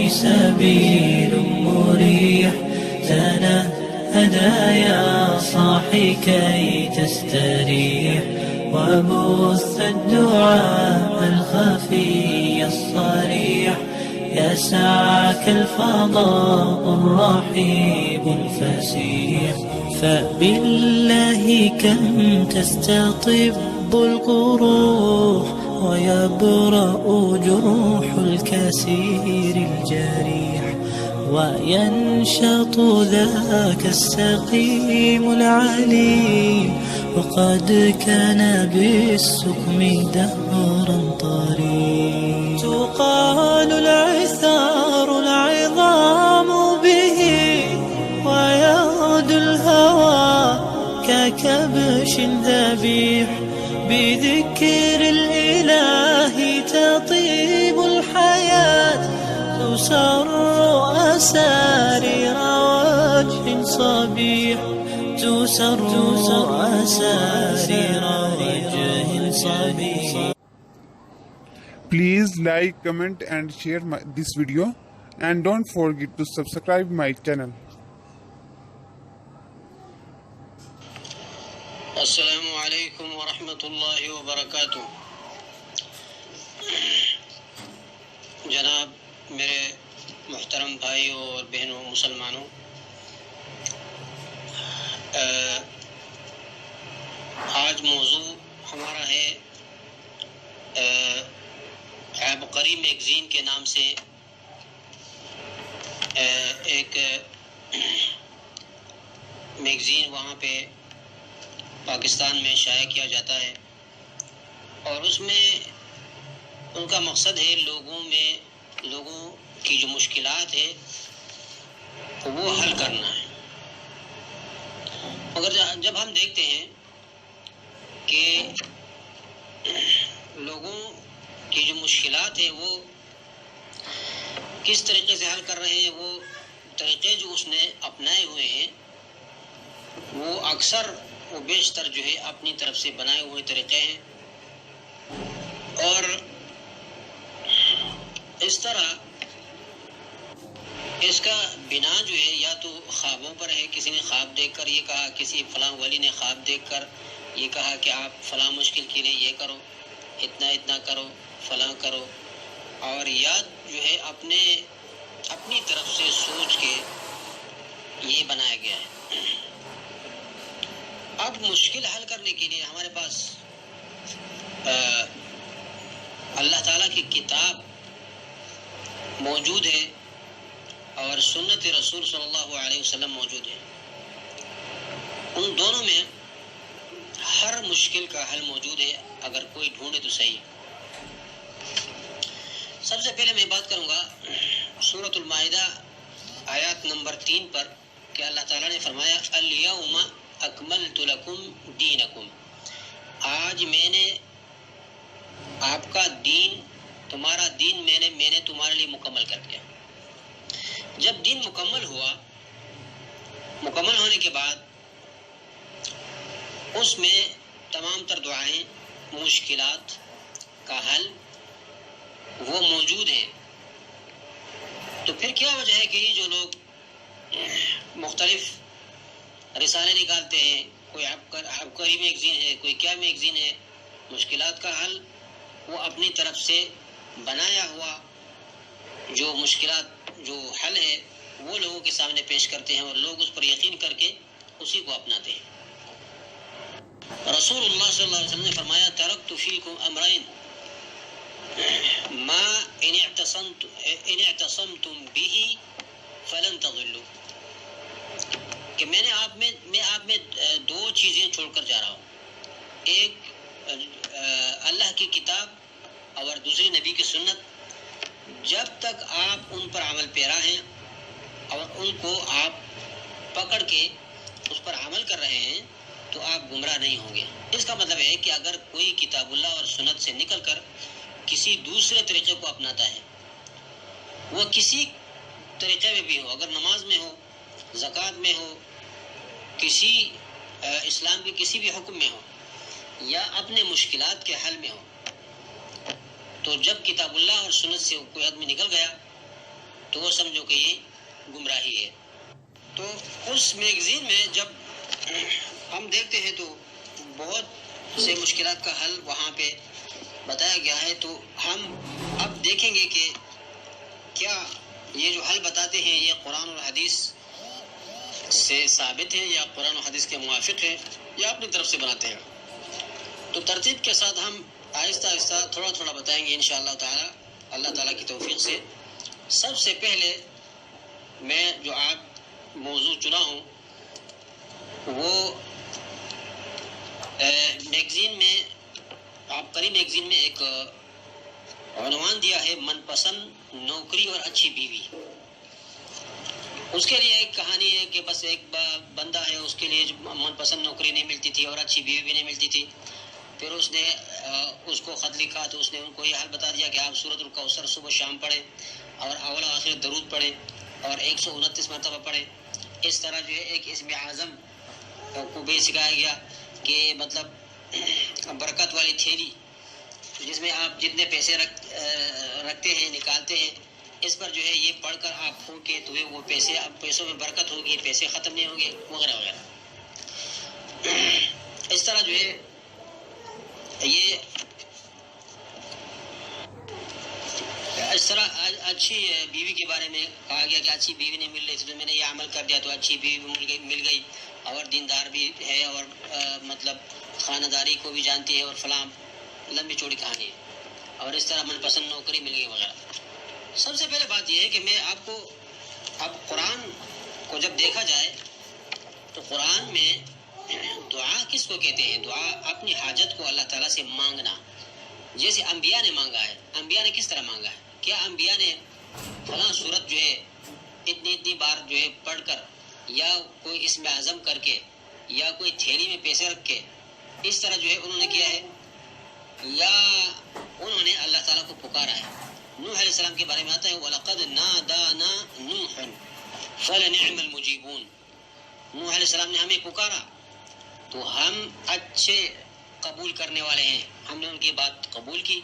سبيل مريح تنهدى يا صاحي كي تستريح وبث الدعاء الخفي الصريح يسعك الفضاء الرحيب الفسيح فبالله كم تستطب القروح ويبرأ جروح الكسير الجريح وينشط ذاك السقيم العليم وقد كان بالسقم دهرا طريق تقال العثار العظام به ويغدو الهوى ككبش ذبيح بذكر الإله تطيب الحياة تسر أسارير وجه صبيح تسر أسارير وجه صبيح. Please like, comment and share this video and don't forget to subscribe my channel. السلام علیکم ورحمۃ اللہ وبرکاتہ. جناب میرے محترم بھائیوں اور بہنوں مسلمانوں، آج موضوع ہمارا ہے عبقری میگزین کے نام سے ایک میگزین وہاں پہ پاکستان میں شائع کیا جاتا ہے، اور اس میں ان کا مقصد ہے لوگوں کی جو مشکلات ہے وہ حل کرنا ہے. مگر جب ہم دیکھتے ہیں کہ لوگوں کی جو مشکلات ہے وہ کس طریقے سے حل کر رہے ہیں، وہ طریقے جو اس نے اپنائے ہوئے ہیں وہ اکثر وہ بیشتر جو ہے اپنی طرف سے بنائے ہوئے طریقے ہیں، اور اس طرح اس کا بنا جو ہے یا تو خوابوں پر ہے. کسی نے خواب دیکھ کر یہ کہا، کسی فلاں ولی نے خواب دیکھ کر یہ کہا کہ آپ فلاں مشکل کے لیے یہ کرو، اتنا کرو، فلاں کرو، اور یا جو ہے اپنی طرف سے سوچ کے یہ بنایا گیا ہے. اب مشکل حل کرنے کے لیے ہمارے پاس اللہ تعالیٰ کی کتاب موجود ہے اور سنت رسول صلی اللہ علیہ وسلم موجود ہے. ان دونوں میں ہر مشکل کا حل موجود ہے اگر کوئی ڈھونڈے تو صحیح. سب سے پہلے میں بات کروں گا سورۃ المائدہ آیات نمبر 3 پر کہ اللہ تعالیٰ نے فرمایا الیوم اکملت لکم دینکم، آج میں نے آپ کا دین، تمہارا دین میں نے تمہارے لیے مکمل کر دیا. جب دین مکمل ہونے کے بعد اس میں تمام تر دعائیں، مشکلات کا حل وہ موجود ہیں. تو پھر کیا وجہ ہے کہ یہ جو لوگ مختلف رسالے نکالتے ہیں، کوئی عبقری میگزین ہے، کوئی کیا میگزین ہے، مشکلات کا حل وہ اپنی طرف سے بنایا ہوا جو مشکلات جو حل ہے وہ لوگوں کے سامنے پیش کرتے ہیں، اور لوگ اس پر یقین کر کے اسی کو اپناتے ہیں. رسول اللہ صلی اللہ علیہ وسلم نے فرمایا ترکت فیکم امرین ما ان اعتصمتم به فلن تضلوا، کہ میں آپ میں 2 چیزیں چھوڑ کر جا رہا ہوں، ایک اللہ کی کتاب اور دوسری نبی کی سنت. جب تک آپ ان پر عمل پیرا ہیں اور ان کو آپ پکڑ کے اس پر عمل کر رہے ہیں تو آپ گمراہ نہیں ہوں گے. اس کا مطلب ہے کہ اگر کوئی کتاب اللہ اور سنت سے نکل کر کسی دوسرے طریقے کو اپناتا ہے، وہ کسی طریقے میں بھی ہو، اگر نماز میں ہو، زکوٰۃ میں ہو، کسی اسلام کے کسی بھی حکم میں ہو، یا اپنے مشکلات کے حل میں ہو، تو جب کتاب اللہ اور سنت سے کوئی آدمی نکل گیا تو تو وہ سمجھو کہ یہ گمراہی ہے. تو اس میگزین میں جب ہم دیکھتے ہیں تو بہت سے مشکلات کا حل وہاں پہ بتایا گیا ہے. تو ہم اب دیکھیں گے کہ کیا یہ جو حل بتاتے ہیں یہ قرآن اور حدیث سے ثابت ہے یا قرآن و حدیث کے موافق ہے یا اپنی طرف سے بناتے ہیں. تو ترتیب کے ساتھ ہم آہستہ آہستہ تھوڑا تھوڑا بتائیں گے انشاءاللہ تعالی اللہ تعالیٰ کی توفیق سے. سب سے پہلے میں جو آپ موضوع چنا ہوں وہ میگزین میں عبقری میگزین میں ایک عنوان دیا ہے من پسند نوکری اور اچھی بیوی. اس کے لیے ایک کہانی ہے کہ بس ایک بندہ ہے اس کے لیے من پسند نوکری نہیں ملتی تھی اور اچھی بیوی بھی نہیں ملتی تھی. پھر اس نے اس کو خط لکھا تو اس نے ان کو یہ حل بتا دیا کہ آپ سورۃ الکوثر صبح شام پڑھیں اور اول آخر درود پڑھیں اور 129 مرتبہ پڑھیں. اس طرح جو ہے ایک اسم اعظم کو بھی سکھایا گیا کہ مطلب برکت والی تھیلی جس میں آپ جتنے پیسے رکھتے ہیں نکالتے ہیں اس پر جو ہے یہ پڑھ کر آپ پھونکے تو وہ پیسے اب پیسوں میں برکت ہوگی, پیسے ختم نہیں ہوں گے وغیرہ وغیرہ. اس طرح جو ہے یہ اس طرح اچھی بیوی کے بارے میں کہا گیا کہ اچھی بیوی نہیں مل رہی تھی تو میں نے یہ عمل کر دیا تو اچھی بیوی مل گئی اور دیندار بھی ہے اور مطلب خانہ داری کو بھی جانتی ہے اور فلاں لمبی چوڑی کہانی ہے اور اس طرح من پسند نوکری مل گئی وغیرہ. سب سے پہلے بات یہ ہے کہ میں آپ کو اب قرآن کو جب دیکھا جائے تو قرآن میں دعا کس کو کہتے ہیں؟ دعا اپنی حاجت کو اللہ تعالیٰ سے مانگنا, جیسے انبیاء نے مانگا ہے. انبیاء نے کس طرح مانگا ہے؟ کیا انبیاء نے فلاں صورت جو ہے اتنی بار جو ہے پڑھ کر یا کوئی اسم اعظم کر کے یا کوئی تھیلی میں پیسے رکھ کے اس طرح جو ہے انہوں نے کیا ہے یا انہوں نے اللہ تعالیٰ کو پکارا ہے؟ نوح علیہ السلام کے بارے میں آتا ہے وَلَقَدْ نَادَانَا نُوحٌ فَلَنِعْمَ الْمُجِيبُونَ. نوح علیہ السلام نے ہمیں پکارا تو ہم اچھے قبول کرنے والے ہیں, ہم نے ان کی بات قبول کی.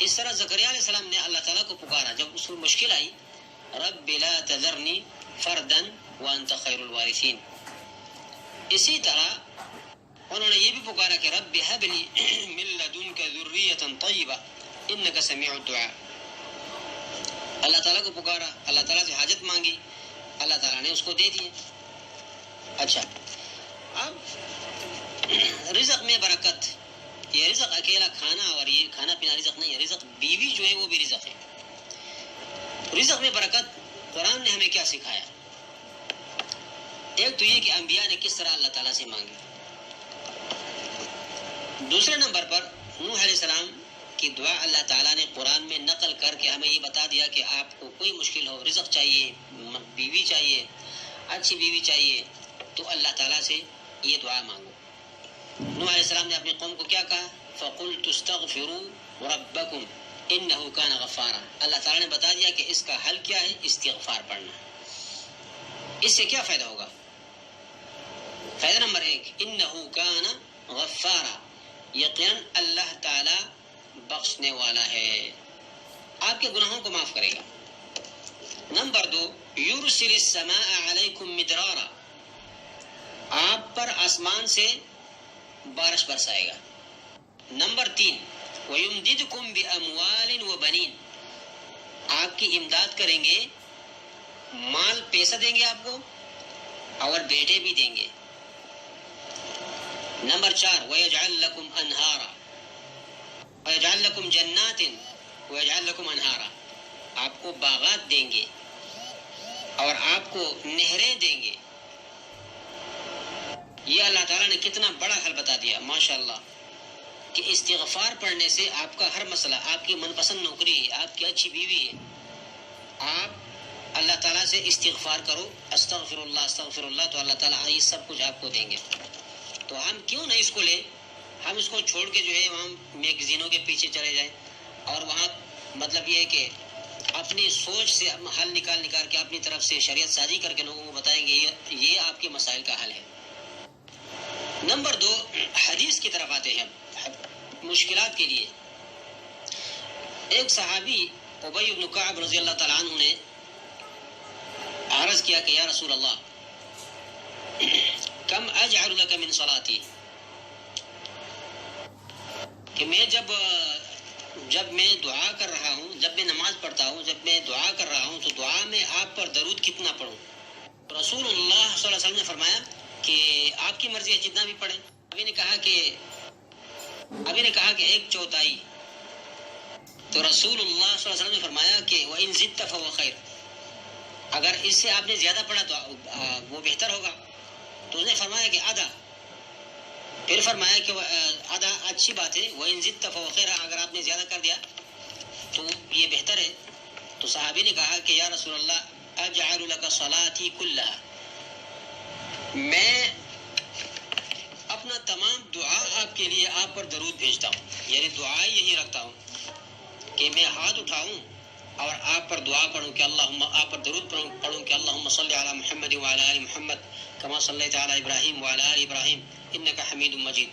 اس طرح زکریا علیہ السلام نے اللہ تعالیٰ کو پکارا جب اس کو مشکل آئی رب لا تذرنی فردا وانت خیر الوارثین. اسی طرح انہوں نے یہ بھی پکارا کہ رب هب لی من لدنک ذریۃ طیبہ انک سمیع الدعاء. اللہ تعالیٰ کو پکارا, اللہ تعالیٰ سے حاجت مانگی, اللہ تعالیٰ نے اس کو دے دی. اچھا, اب رزق میں برکت, یہ رزق اکیلا کھانا اور یہ کھانا پینا رزق نہیں ہے, رزق بیوی جو ہے وہ بھی رزق ہے. رزق میں برکت قرآن نے ہمیں کیا سکھایا؟ ایک تو یہ کہ انبیاء نے کس طرح اللہ تعالیٰ سے مانگی. دوسرے نمبر پر نوح علیہ السلام کی دعا اللہ تعالیٰ نے قرآن میں نقل کر کے ہمیں یہ بتا دیا کہ آپ کو کوئی مشکل ہو, رزق چاہیے, بیوی چاہیے, اچھی بیوی چاہیے تو اللہ تعالیٰ سے یہ دعا مانگو. نوح علیہ السلام نے اپنی قوم کو کیا کہا؟ فَقُلْتُ اسْتَغْفِرُوا رَبَّكُمْ إِنَّهُ كَانَ غَفَّارًا. اللہ تعالیٰ نے بتا دیا کہ اس کا حل کیا ہے, استغفار پڑھنا. اس سے کیا فائدہ ہوگا؟ فائدہ نمبر 1, إِنَّهُ كَانَ غَفَّارًا, یقیناً اللہ تعالیٰ بخشنے والا ہے, آپ کے گناہوں کو معاف کرے گا. نمبر 2, يُرْسِلِ السَّمَاءَ عَلَيْكُمْ مِدْرَارًا, آپ پر آسمان سے بارش برسائے گا. نمبر 3, وَيُمْدِدْكُمْ بِأَمْوَالٍ وَبَنِينَ, آپ کی امداد کریں گے, مال پیسہ دیں گے آپ کو اور بیٹے بھی دیں گے. نمبر 4, وَيَجْعَلْ لَكُمْ أَنْهَارًا وَيَجْعَلْ لَكُمْ جَنَّاتٍ وَيَجْعَلْ لَكُمْ أَنْهَارًا, آپ کو باغات دیں گے اور آپ کو نہریں دیں گے. یہ اللہ تعالیٰ نے کتنا بڑا حل بتا دیا ماشاءاللہ کہ استغفار پڑھنے سے آپ کا ہر مسئلہ, آپ کی من پسند نوکری ہے, آپ کی اچھی بیوی ہے, آپ اللہ تعالیٰ سے استغفار کرو, استغفر اللہ, تو اللہ تعالیٰ یہ سب کچھ آپ کو دیں گے. تو ہم کیوں نہ اس کو لیں, ہم اس کو چھوڑ کے جو ہے وہاں میگزینوں کے پیچھے چلے جائیں اور وہاں مطلب یہ ہے کہ اپنی سوچ سے حل نکال کے اپنی طرف سے شریعت سازی کر کے لوگوں کو بتائیں گے یہ آپ کے مسائل کا حل ہے. نمبر 2, حدیث کی طرف آتے ہیں مشکلات کے لیے. ایک صحابی ابی بن کعب رضی اللہ تعالیٰ عنہ نے عرض کیا کہ یا رسول اللہ کم اجعل لک من صلاتی، کہ میں جب میں دعا کر رہا ہوں، جب میں نماز پڑھتا ہوں، جب میں دعا کر رہا ہوں تو دعا میں آپ پر درود کتنا پڑھوں؟ رسول اللہ صلی اللہ علیہ وسلم نے فرمایا کہ آپ کی مرضی ہے جتنا بھی پڑھیں. ابھی نے کہا کہ 1/4. تو رسول اللہ صلی اللہ علیہ وسلم نے فرمایا کہ وَإِن زِدْتَ فَهُوَ خَيْرٌ، اگر اس سے آپ نے زیادہ پڑھا تو وہ بہتر ہوگا. تو اس نے فرمایا کہ آدھا. پھر فرمایا کہ آدھا اچھی بات ہے، وَإِن زِدْتَ فَهُوَ خَيْرٌ، اگر آپ نے زیادہ کر دیا تو یہ بہتر ہے. تو صحابی نے کہا کہ یا رسول اللہ اجعل لک صلاتی کلھا، میں اپنا تمام دعا آپ کے لیے آپ پر درود بھیجتا ہوں، یعنی دعا یہی رکھتا ہوں کہ میں ہاتھ اٹھاؤں اور آپ پر دعا پڑھوں کہ آپ پر درود پڑھوں کہ اللہم صلی علی محمد وعلی آل محمد کما صلیت علی ابراہیم وعلی آل ابراہیم انک حمید مجید،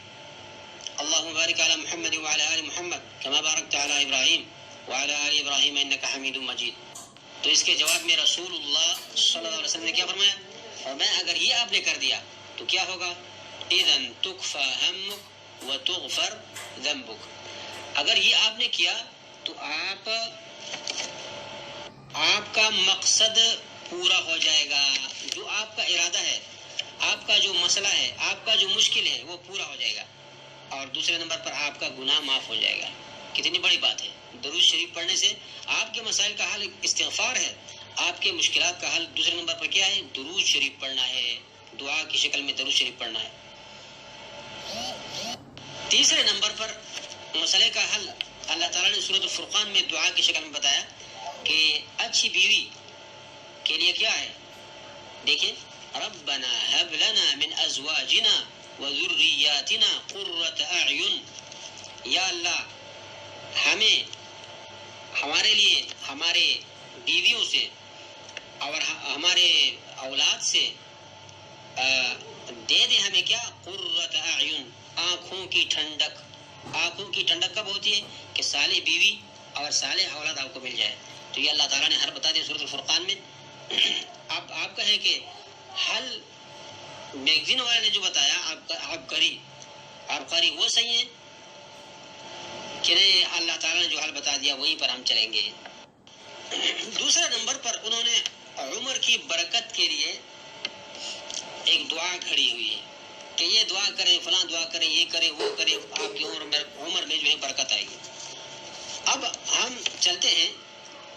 اللہم بارک علی محمد وعلی آل محمد کما بارکت علی ابراہیم وعلی آل ابراہیم انک حمید مجید. تو اس کے جواب میں رسول اللہ صلی اللہ علیہ وسلم نے کیا فرمایا؟ فرمایا اگر یہ آپ نے کر دیا تو کیا ہوگا؟ اذن تکفى ہمک وتغفر ذنبک، اگر یہ آپ نے کیا تو آپ کا مقصد پورا ہو جائے گا، جو آپ کا ارادہ ہے، آپ کا جو مسئلہ ہے، آپ کا جو مشکل ہے وہ پورا ہو جائے گا، اور دوسرے نمبر پر آپ کا گناہ معاف ہو جائے گا. کتنی بڑی بات ہے. درود شریف پڑھنے سے آپ کے مسائل کا حل استغفار ہے، آپ کے مشکلات کا حل دوسرے نمبر پر کیا ہے؟ درود شریف پڑھنا ہے، دعا کی شکل میں درود شریف پڑھنا ہے. تیسرے نمبر پر مسئلے کا حل اللہ تعالیٰ نے سورۃ الفرقان میں دعا کی شکل میں بتایا کہ اچھی بیوی کے لیے کیا ہے. دیکھیں، ربنا هب لنا من ازواجنا وذریاتنا قرۃ اعین، یا اللہ ہمارے لیے ہمارے بیویوں سے اور ہمارے اولاد سے دے دے ہمیں کیا؟ قرۃ اعین، آنکھوں کی ٹھنڈک. آنکھوں کی ٹھنڈک کب ہوتی ہے؟ کہ صالح بیوی اور صالح اولاد آپ کو مل جائے. تو یہ اللہ تعالیٰ نے ہر بتا دیا سورۃ الفرقان میں. اب آپ کہیں کہ حل میگزین والے نے جو بتایا آپ قاری وہ صحیح ہے کہ نہیں؟ اللہ تعالیٰ نے جو حل بتا دیا وہیں پر ہم چلیں گے. دوسرے نمبر پر انہوں نے عمر کی برکت کے لیے ایک دعا کھڑی ہوئی ہے کہ یہ دعا کریں، فلاں دعا کریں، یہ کریں، وہ کریں، آپ کی عمر میں جو ہے برکت آئے گی. اب ہم چلتے ہیں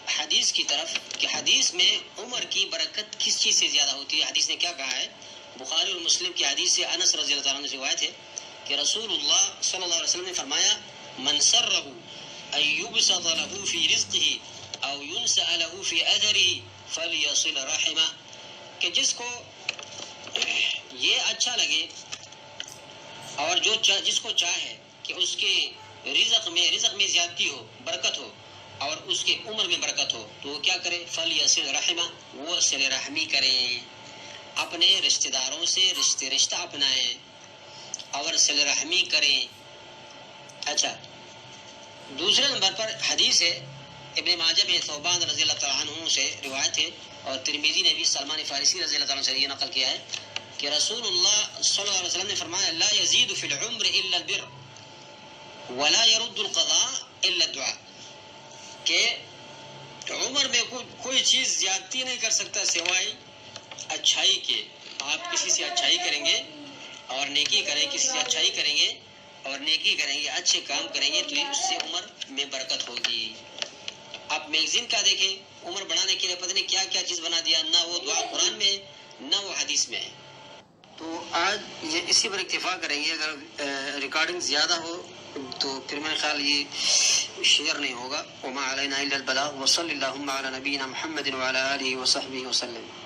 حدیث کی طرف کہ حدیث میں عمر کی برکت کس چیز سے زیادہ ہوتی ہے. حدیث نے کیا کہا ہے؟ بخاری اور مسلم کی حدیث سے انس رضی اللہ عنہ سے روایت ہے کہ رسول اللہ صلی اللہ علیہ وسلم نے فرمایا من سرہ ان یبسط له فی رزقه او ينسأ له فی اثره فلیصل رحمہ، کہ جس کو یہ اچھا لگے اور جس کو چاہے کہ اس کے رزق میں زیادتی ہو، برکت ہو، اور اس کے عمر میں برکت ہو، تو وہ کیا کرے؟ فلیصل رحمہ، وہ صلہ رحمی کریں، اپنے رشتہ داروں سے رشتہ اپنائیں اور صلہ رحمی کریں. اچھا، دوسرے نمبر پر حدیث ہے ابن ماجہ میں ثوبان رضی اللہ تعالیٰ عنہ سے روایت ہے، اور ترمذی نے بھی سلمان فارسی رضی اللہ تعالیٰ عنہ سے یہ نقل کیا ہے کہ رسول اللہ صلی اللہ علیہ وسلم نے فرمایا لا یزید فی العمر الا البر ولا يرد القضاء الا الدعاء، کہ عمر میں کوئی چیز زیادتی نہیں کر سکتا سوائے اچھائی کے. آپ کسی سے اچھائی کریں گے اور نیکی کریں، کسی سے اچھائی کریں گے اور نیکی کریں گے، اچھے کام کریں گے تو اس سے عمر میں برکت ہوگی. آپ میگزین کا دیکھیں، عمر بڑھانے کے لیے پتہ نہیں کیا کیا چیز بنا دیا، نہ وہ دعا قرآن میں نہ وہ حدیث میں ہے. تو آج یہ اسی پر اکتفا کریں گے. اگر ریکارڈنگ زیادہ ہو تو پھر میرے خیال یہ شیئر نہیں ہوگا. وما علینا الا البلاغ وصلی اللہم علی نبینا محمد وعلی آلہ وصحبہ وسلم.